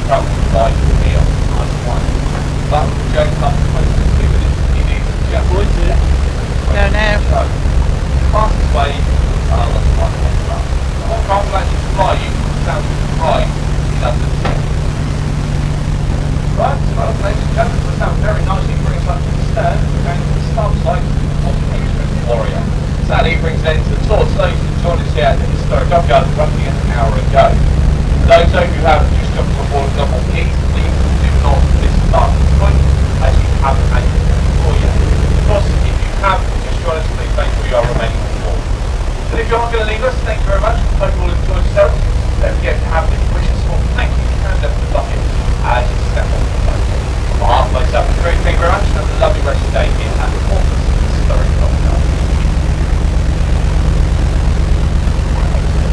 travel by meal on one. But James comes close to 2 minutes. He needs to just Don't know. fastest way that's one well. What car will actually fly you south to the right in London City? Right, well, ladies and gentlemen, this sounds very nicely brings us to the stern and going to the start site of Portsmouth Warrior. Sadly, it brings an end to the tour. So those who joined us here at the historic dockyard roughly an hour ago. For those of you who have just jumped on board the double keys, please do not miss the starting point as you haven't had your tour yet. Of course, if you have just joined us, please make sure you are remaining on board. And if you aren't going to leave us, thank you very much. Hope you all enjoy yourself. Don't forget to have this wishes for thank you and left the bucket as you step on the boat. On behalf of myself and Craig, thank you very much and have a lovely rest of your day here at the Portsmouth Historic Dockyard.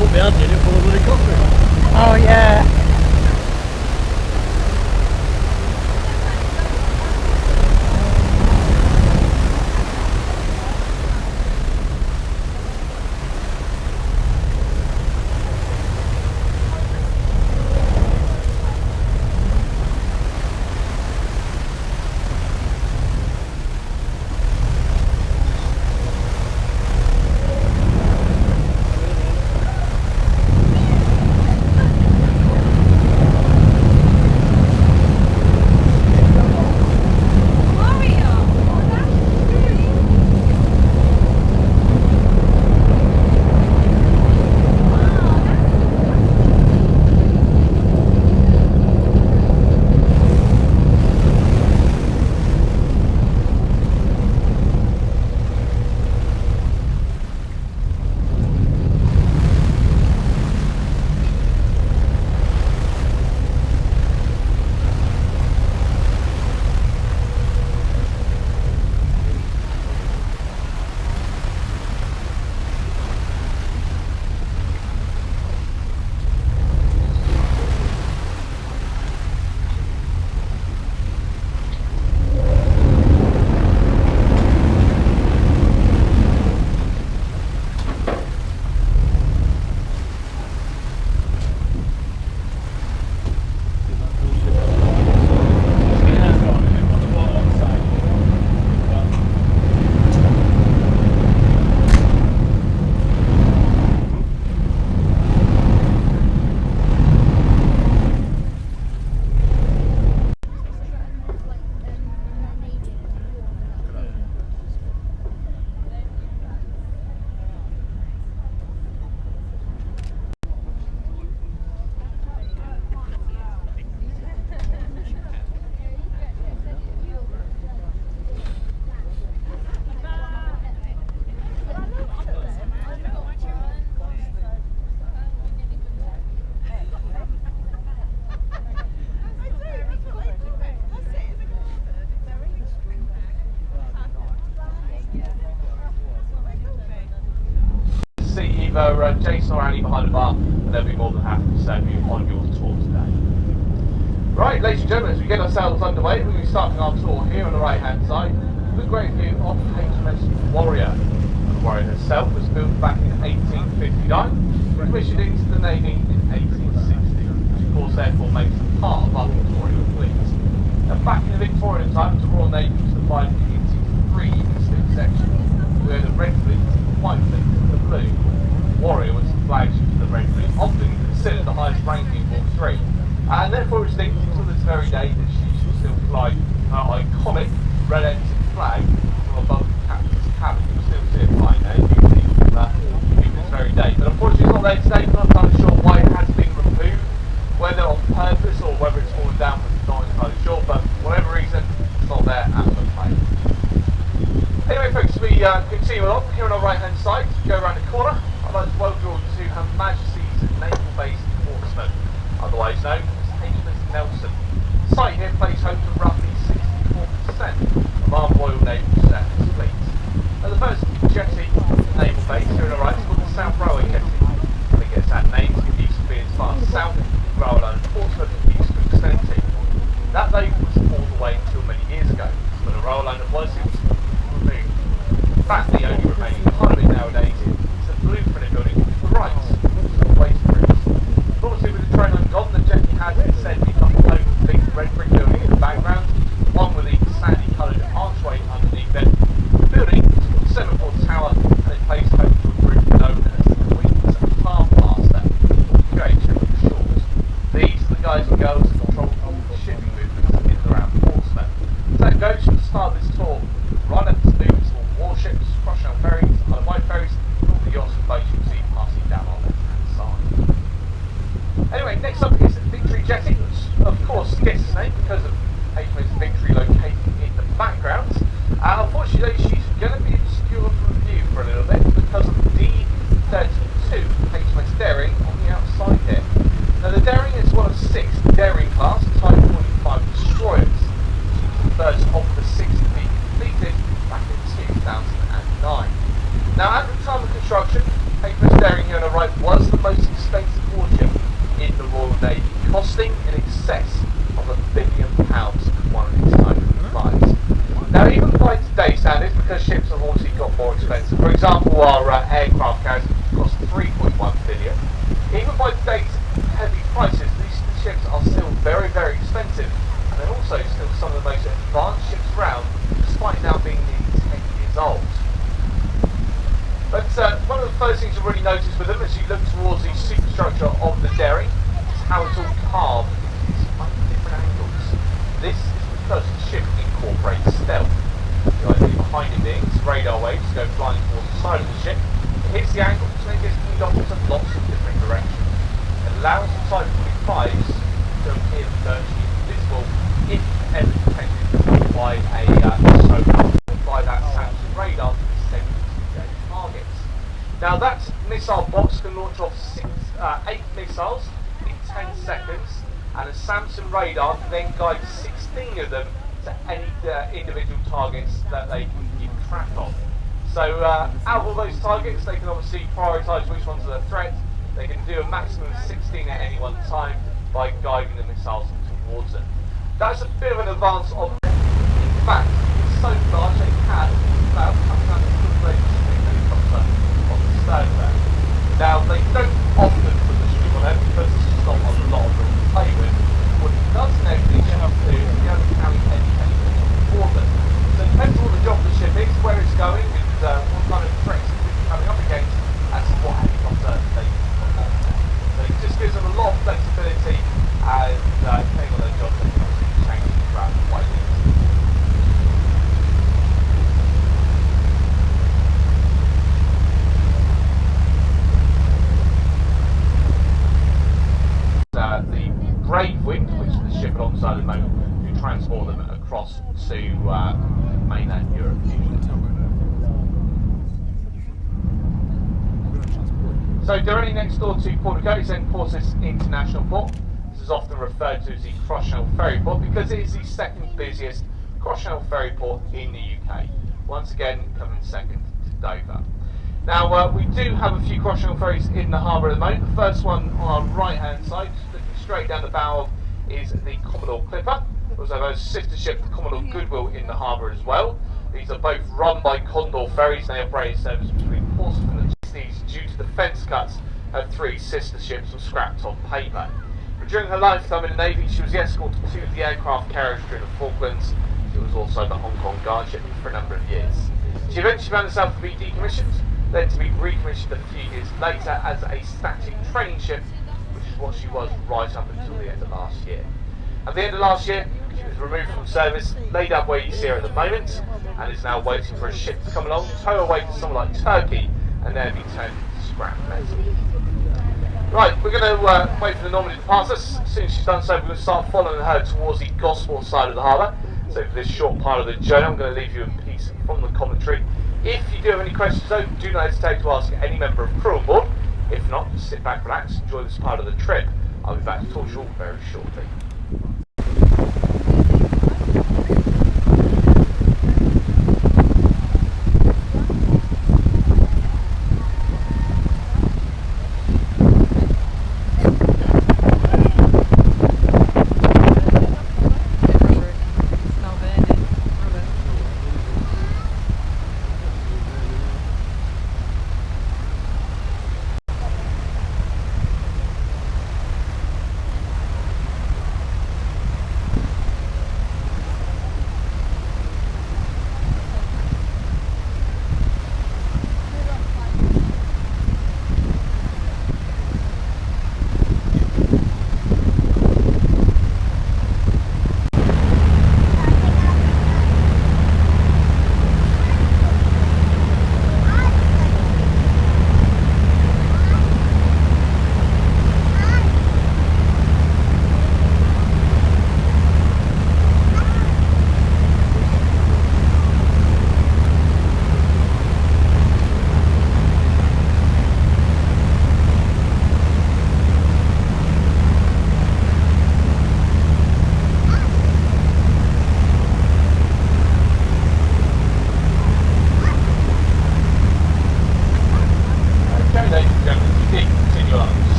Up behind you, full of bloody coffee. Oh yeah. Either Jason or Annie behind the bar, and they'll be more than happy to serve you on your tour today. Right, ladies and gentlemen, as we get ourselves underway, we'll be starting our tour here on the right hand side with a great view of HMS Warrior. The Warrior herself was built back in 1859, commissioned into the Navy in 1860, which of course therefore makes it part of our Victorian fleet. And back in the Victorian times, the Royal Navy was divided into 3 distinct sections, where the Red Fleet, the White Fleet and the Blue. Warrior was the flagship of the Red Fleet, often considered the highest ranking of all 3, and therefore it's linked until this very day that she should still fly her iconic red ensign flag from above the captain's cabin. You still see it flying there, usually from this very day. But unfortunately it's not there today, I'm not entirely sure why it has been removed, whether on purpose or whether it's fallen down, I'm not entirely sure, but for whatever reason, it's not there at the time. Anyway folks, we continue on here on our right hand side, go around the corner. I'd like to welcome you all to Her Majesty's Naval Base Portsmouth, otherwise known as HMS Nelson. The site here plays home to roughly 64% of our Royal Naval Surface fleet. Now the first jetty naval base here on the right is called the South Railway Jetty. And it gets that name because it used to be as far south as rail line Portsmouth used to extend to. That though was pulled away until many years ago, but the rail line that was removed. In fact, the only remaining part of it nowadays is a blue printed building to the right, which is the waste bridge. Obviously with the train line gone, the jetty has instead become guys and girls in control of shipping movements in and around Portsmouth. So that goes from the start of this tour, right up to movements on warships, cross-channel ferries, other ferries, and all the yachts and boats you'll see passing down our left-hand side. Anyway, next up is Victory Jetting, which of course gets its name because of HMS Victory located in the background. Unfortunately, she's going to be obscured from view for a little bit because of D32 HMS Daring on the outside here. Now, the Daring is one of 6 Daring class Type 45 destroyers. She was the first of the 6 to be completed back in 2009. Now, at the time of construction, HMS Daring here on the right was the most expensive warship in the Royal Navy, costing in excess of £1 billion one of its Type 45s. Now, even by today's standards, because ships have obviously got more expensive, for example, our aircraft carriers cost £3.1 billion. Even by today's heavy prices, these ships are still very, very expensive, and they're also still some of the most advanced ships around, despite now being nearly 10 years old. But one of the first things you really notice with them as you look towards the superstructure of the Daring is how it's all carved into these slightly different angles. This is because the ship incorporates stealth. The idea behind it being radar waves go flying towards the side of the ship. It hits the angles and it gets pinged off into lots of different directions. It allows the Type 45s to appear virtually invisible if ever detected by a sonar or by that Samsung radar to be sent to their targets. Now, that missile box can launch off 8 missiles in 10 seconds, and a Samsung radar can then guide 16 of them to any individual targets that they can keep track of. So out of all those targets, they can obviously prioritise which ones are a threat. They can do a maximum of 16 at any one time by guiding the missiles towards them. That's a bit of an advance of them. In fact, it's so large they can about come down to the range helicopter on the stern there. Now, they don't often put the stream on them because there's not a lot of room to play with. What it does enable these ships to do is be able to carry any helicopter for them. So it depends on what the job of the ship is, where it's going, and what kind of threats it's coming up against, as to what helicopter they can put on there. So it just gives them a lot of flexibility, and depending on their job, they can obviously change it around quite easily. The Brave Wind, which is the ship alongside at the moment, to transport them across to mainland Europe usually. So directly next door to Portugal is then Portsmouth International Port. This is often referred to as the cross-channel ferry port because it is the second busiest cross-channel ferry port in the UK. Once again, coming second to Dover. Now, we do have a few cross-channel ferries in the harbour at the moment. The first one on our right-hand side, looking straight down the bow of, is the Commodore Clipper. We also have a sister ship, the Commodore Goodwill, in the harbour as well. These are both run by Condor Ferries. They operate a service between Portsmouth and the Disneys due to the fence cuts of 3 sister ships were scrapped on paper. But during her lifetime in the Navy, she was the escort to 2 of the aircraft carriers during the Falklands. She was also the Hong Kong guard ship for a number of years. She eventually found herself to be decommissioned, then to be recommissioned a few years later as a static training ship, which is what she was right up until the end of last year. At the end of last year, she was removed from service, laid up where you see her at the moment, and is now waiting for a ship to come along, tow away to somewhere like Turkey, and then be turned into scrap metal. Right, we're going to wait for the Normandy to pass us. As soon as she's done so, we're going to start following her towards the Gosport side of the harbour. So for this short part of the journey, I'm going to leave you in peace from the commentary. If you do have any questions, though, do not hesitate to ask any member of crew on board. If not, just sit back, relax, enjoy this part of the trip. I'll be back to talk to you all very shortly.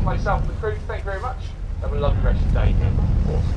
myself and the crew, thank you very much. Have a lovely rest of the day in Portsmouth.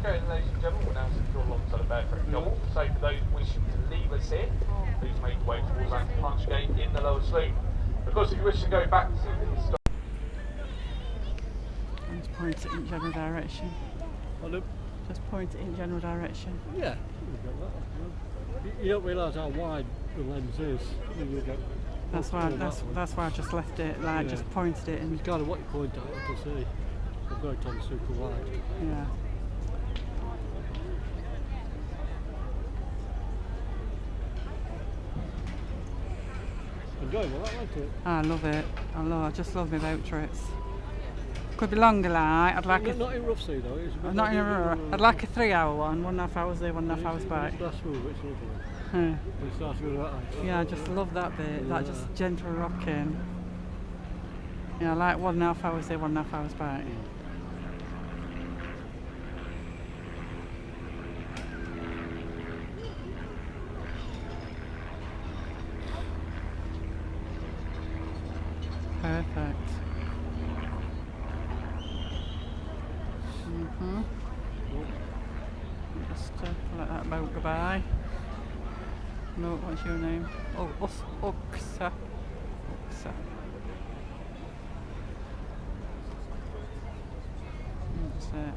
Okay, ladies and gentlemen, we're now secure alongside a Bearcreek Double. So for those wishing to leave us here, please make your way towards that punch gate in the lower sloop. Of course, if you wish to go back to the historic... Just point it in general direction. Pardon? Just point it in general direction. Yeah, you've got that. You don't realise how wide the lens is. You get That's why. That's why I just left it. Like just pointed it in. It's kind of what you point at to see. I've got it on super wide. Yeah. Enjoyable, that, wasn't it? I love it. I just love my boat trips. Could be longer, like I'd like Not in rough sea though. It's a bit not in a like- row. I'd like a 3-hour one, 1.5 hours there, 1.5 hours back. That's smooth, it's lovely. Yeah. It starts with that. Yeah, I just love that bit. That just gentle rocking. Yeah, I like 1.5 hours there, 1.5 hours back. Perfect. Just let that boat go by. No, what's your name? Oh, Uxa. That's it.